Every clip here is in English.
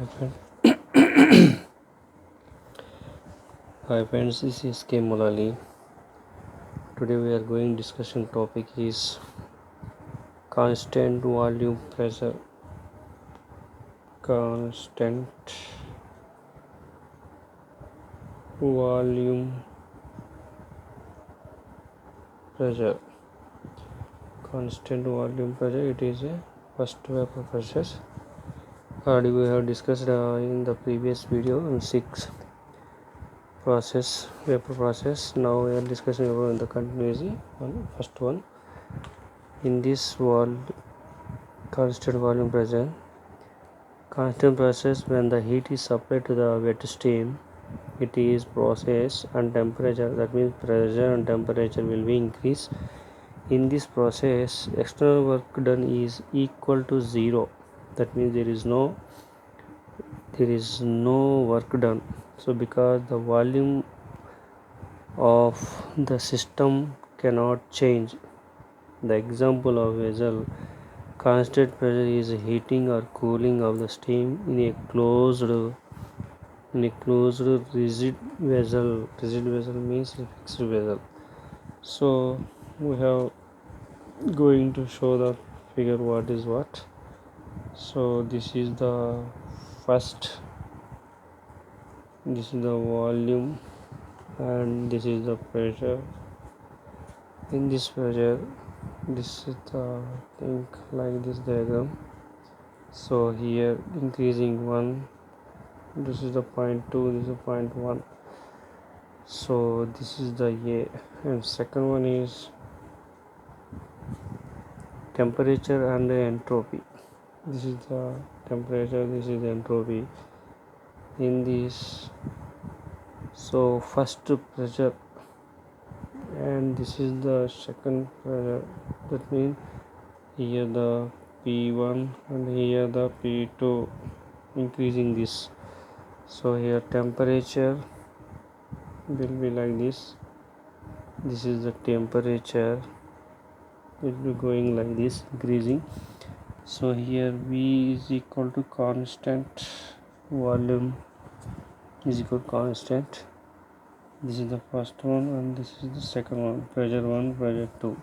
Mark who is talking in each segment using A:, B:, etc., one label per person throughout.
A: Hi friends, this is K. Mulali. Today we are going discussion topic is constant volume pressure. Constant volume pressure. Constant volume pressure. It is a first vapor process. Already we have discussed in the previous video on 6 vapor process. Now we are discussing about the continuously on first one. In this constant volume pressure, constant process when the heat is supplied to the wet steam, it is process and temperature, that means pressure and temperature will be increased. In this process, external work done is equal to 0, that means there is no work done. So because the volume of the system cannot change, the example of vessel, constant pressure is heating or cooling of the steam in a closed rigid vessel. Rigid vessel means a fixed vessel. So we have going to show the figure what is what. So this is the volume and this is the pressure. In this pressure, this is the thing like this diagram. So here increasing 1, this is the point 2, this is the point 1. So this is the A, and second one is temperature and entropy. This is the temperature, this is the entropy. In this, so first pressure and this is the second pressure, that means here the P1 and here the P2, increasing this. So here temperature will be like this. This is the temperature, it will be going like this, increasing. So here V is equal to constant, volume is equal to constant. This is the first one and this is the second one, pressure 1, pressure 2.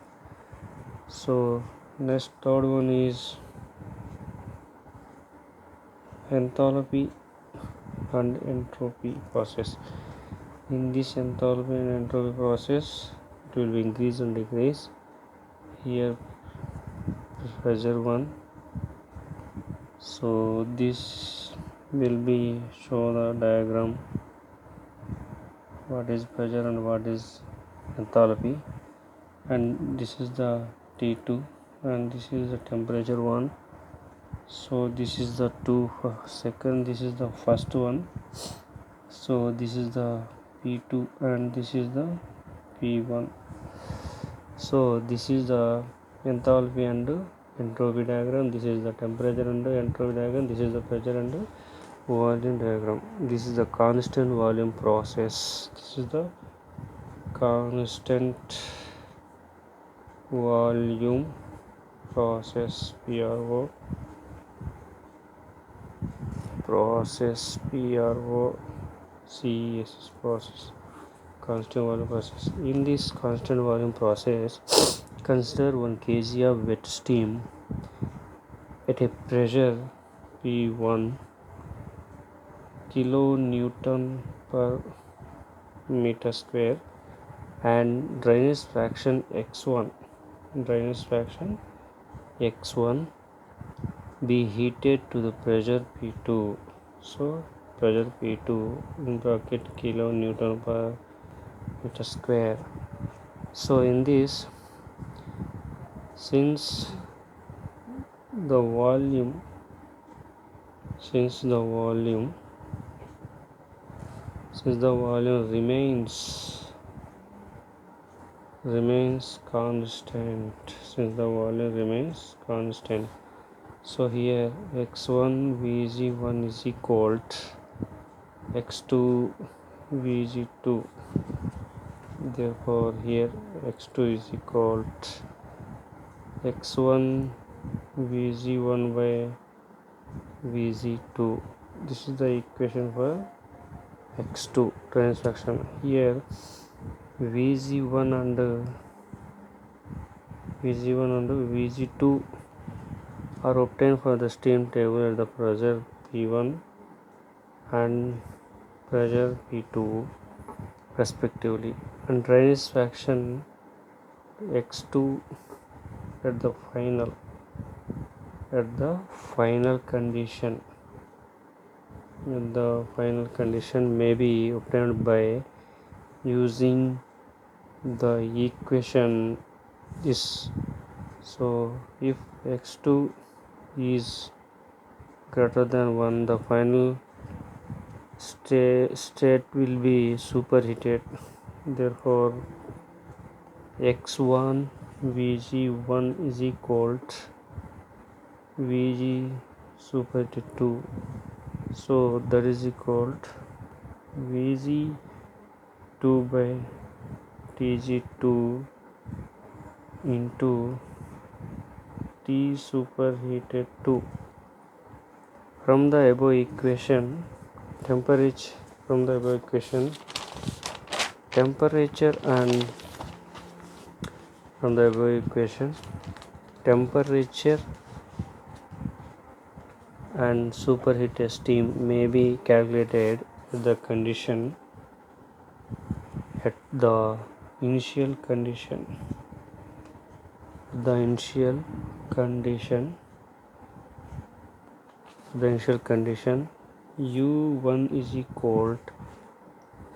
A: So next third one is enthalpy and entropy process. In this enthalpy and entropy process, it will be increase and decrease. Here pressure 1. So this will be show the diagram what is pressure and what is enthalpy, and this is the T2 and this is the temperature 1. So this is the 2 second, this is the first one. So this is the P2 and this is the P1. So this is the enthalpy and entropy diagram. This is the temperature and entropy diagram. This is the pressure and volume diagram. This is the constant volume process. This is the constant volume process, PRO. Process, PROCES process, constant volume process. In this constant volume process, consider 1 kg of wet steam at a pressure P1, kilonewton per meter square, and drainage fraction X1. Be heated to the pressure P2. So pressure P2 in bracket kilonewton per meter square. So in this, since the volume remains constant, so here x1 vg1 is equal to x2 vg2, therefore here x2 is equal to x1 vg1 by vg2. This is the equation for x2 drainage fraction. Here Vg1 and Vg2 are obtained from the steam table at the pressure P1 and pressure P2 respectively, and drainage fraction x2 at the final condition may be obtained by using the equation this. So if x2 is greater than 1, the final state will be superheated. Therefore x1 Vg1 is equal to Vg superheated 2, so that is equal to Vg2 by Tg2 into T superheated 2. From the above equation, temperature and superheated steam may be calculated with the condition at the initial condition U1 is equal to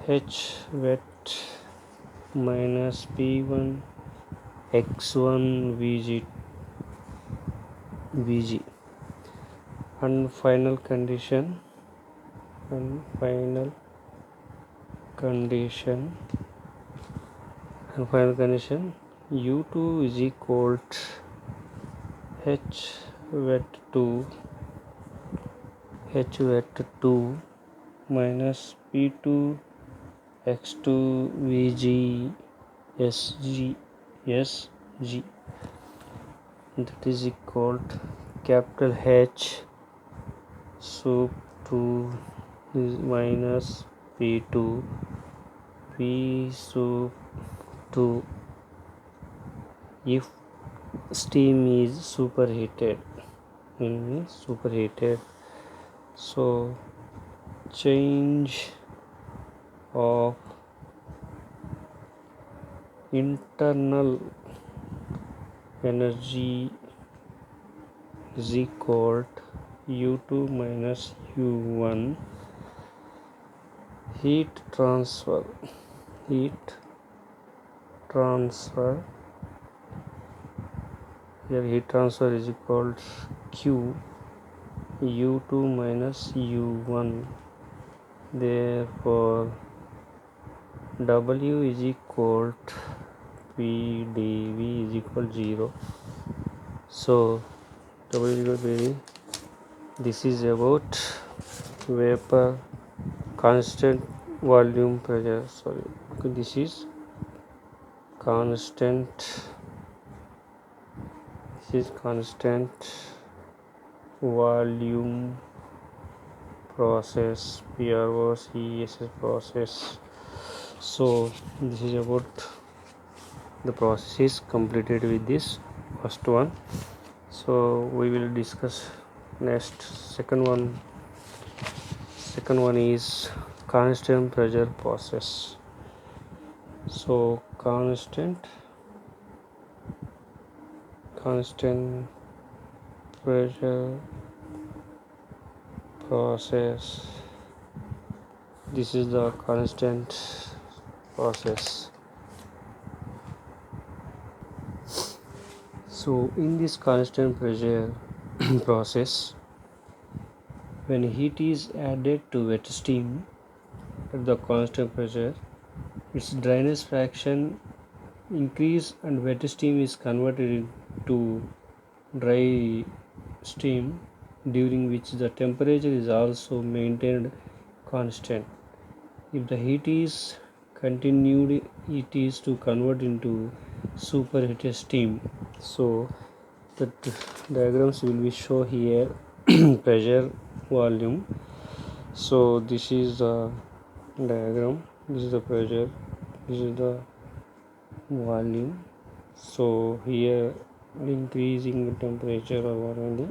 A: H wet minus P1 x1 Vg, and final condition U2 is equal to H wet 2 minus P2 x2 Vg SG, that is equal to capital H sub 2 is minus P2 P sub 2 if steam is superheated. So change of internal energy is equal to U2 minus U1. Heat transfer is equal to Q U2 minus U1. Therefore W is equal to P dV is equal to 0. So W is equal to P. This is about vapor constant volume pressure. This is constant volume process, PROCESS process. So this is about the process is completed with this first one. So we will discuss next second one is constant pressure process. So constant pressure process, this is the constant process. So in this constant pressure process, when heat is added to wet steam at the constant pressure, its drainage fraction increase and wet steam is converted into dry steam, during which the temperature is also maintained constant. If the heat is continued, it is to convert into superheated steam. So the diagrams will be show here pressure, volume, So this is the diagram. This is the pressure, this is the volume. So here increasing temperature over on the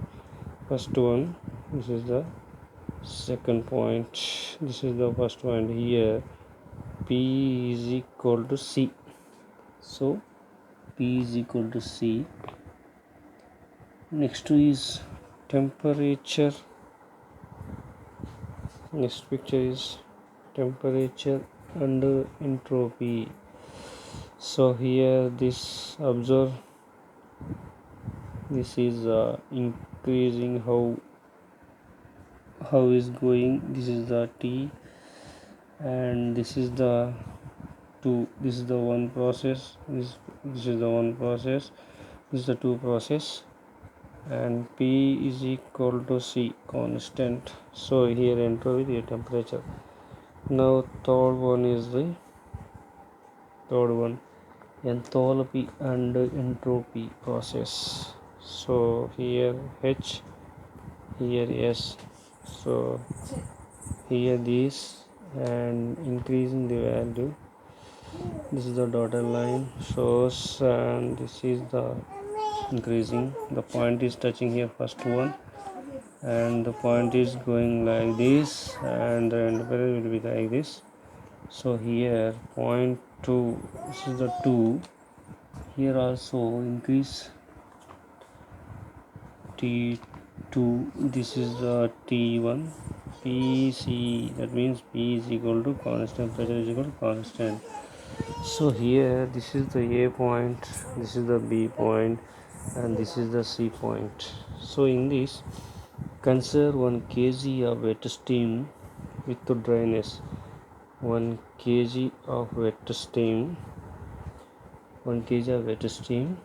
A: first one, this is the second point, this is the first point. Here P is equal to C. So P is equal to C. Next is temperature. Next picture is temperature and entropy. So here this observe, this is increasing how is going. This is the T and this is the 2. This is the one process. This is the one process. This is the two process. And P is equal to C, constant. So here entropy, the temperature. Now third one is the enthalpy and entropy process. So here H, here S. So here this and increasing the value. This is the dotted line shows, and this is the increasing. The point is touching here first one, and the point is going like this, and the temperature will be like this. So here point 2, this is the 2. Here also increase T2, this is the T1. PC, that means P is equal to constant, pressure is equal to constant. So here this is the A point, this is the B point, and this is the C point. So in this, consider 1 kg of wet steam with the dryness. 1 kg of wet steam, 1 kg of wet steam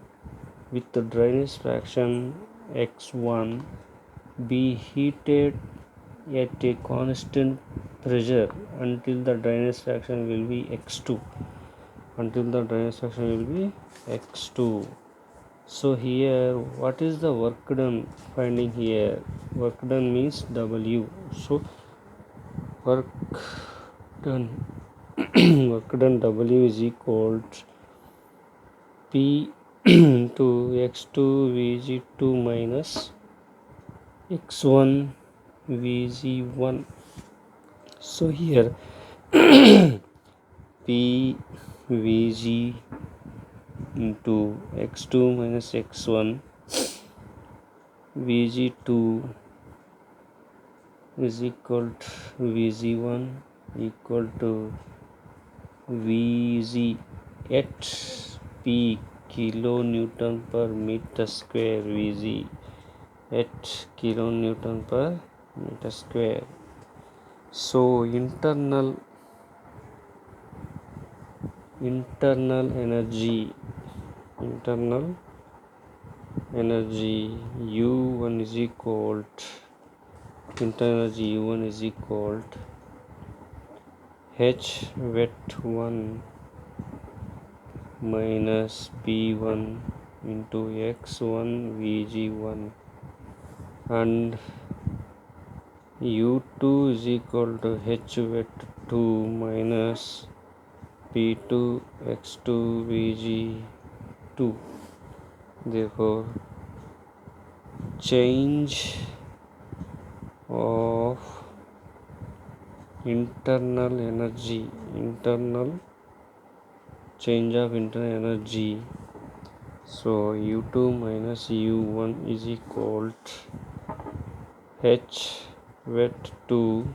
A: with the dryness fraction x1 be heated at a constant pressure until the dryness fraction will be x2. Until the dryness fraction will be x2. So here what is the work done? Finding here work done means W. So work done work done W is equal to P to x2 Vg2 minus x1 Vg1. So here P Vg into x2 minus x1 Vg2 is equal to Vg1 equal to Vg at P kilonewton per meter square, Vg at kilonewton per meter square. So internal energy U1 is equal to internal energy U1 is equal to H wet 1 minus P1 into x1 Vg1, and U2 is equal to H wet 2 minus P2 x2 Vg2. Therefore change of internal energy, so U2 minus U1 is equal to H wet 2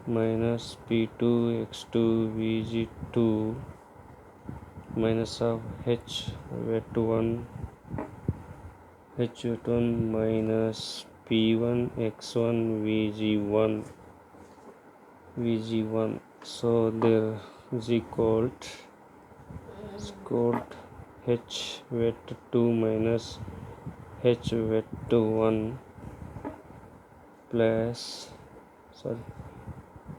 A: minus P2 x2 Vg2 minus of H wet 1 minus P1 x1 Vg1. So there is equal to H wet 2 minus H wet 1 plus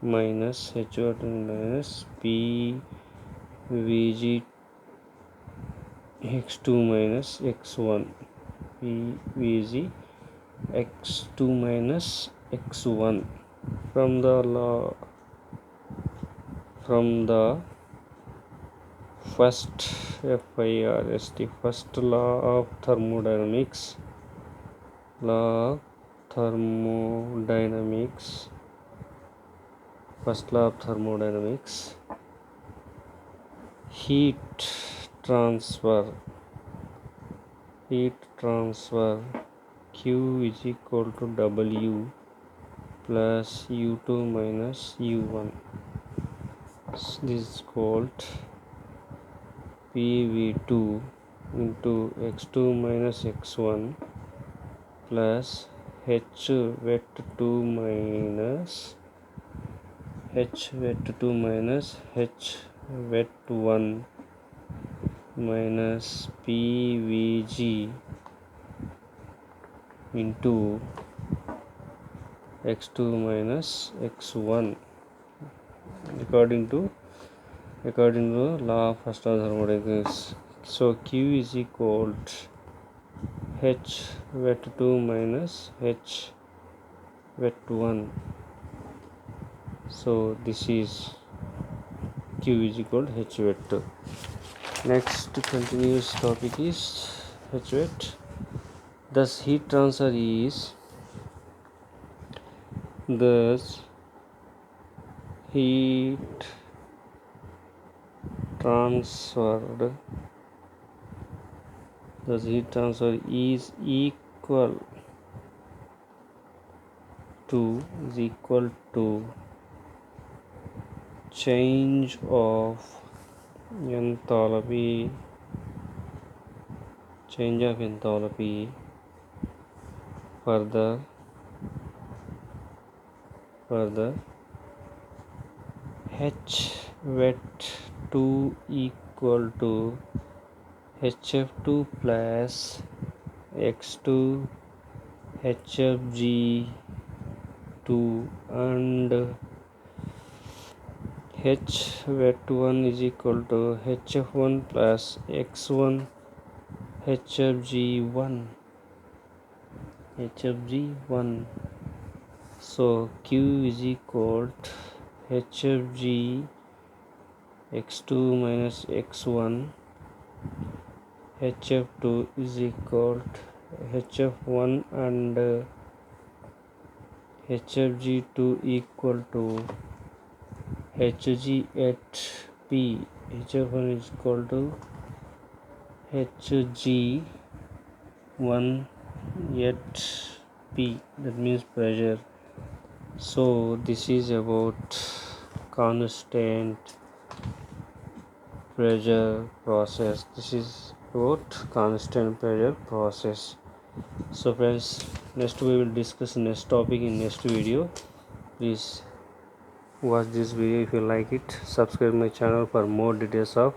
A: minus H wet 1 minus P Vg x2 minus x1 P Vg x2 minus x1. from the law from the first law of thermodynamics. Law of thermodynamics. First law of thermodynamics. Heat transfer. Q is equal to W plus U2 minus U1. This is called PV2 into X2 minus X1 plus H wet 2 minus H wet 1 minus PVG into X2 minus X1 according to law of first order thermodynamics. So Q is equal to H wet 2 minus H wet 1. So this is Q is equal to H wet 2. Next continuous topic is H wet. Thus heat transfer is equal to change of enthalpy for the H wet 2 equal to HF2 plus X2 HFG2 and H wet 1 is equal to HF1 plus X1 HFG1. So Q is equal to HFG X2 minus X1. HF2 is equal to HF1 and HFG2 equal to HG at P. HF1 is equal to HG1 at P, that means pressure. So this is about constant pressure process. So friends, next we will discuss next topic in next video. Please watch this video. If you like it, subscribe my channel for more details of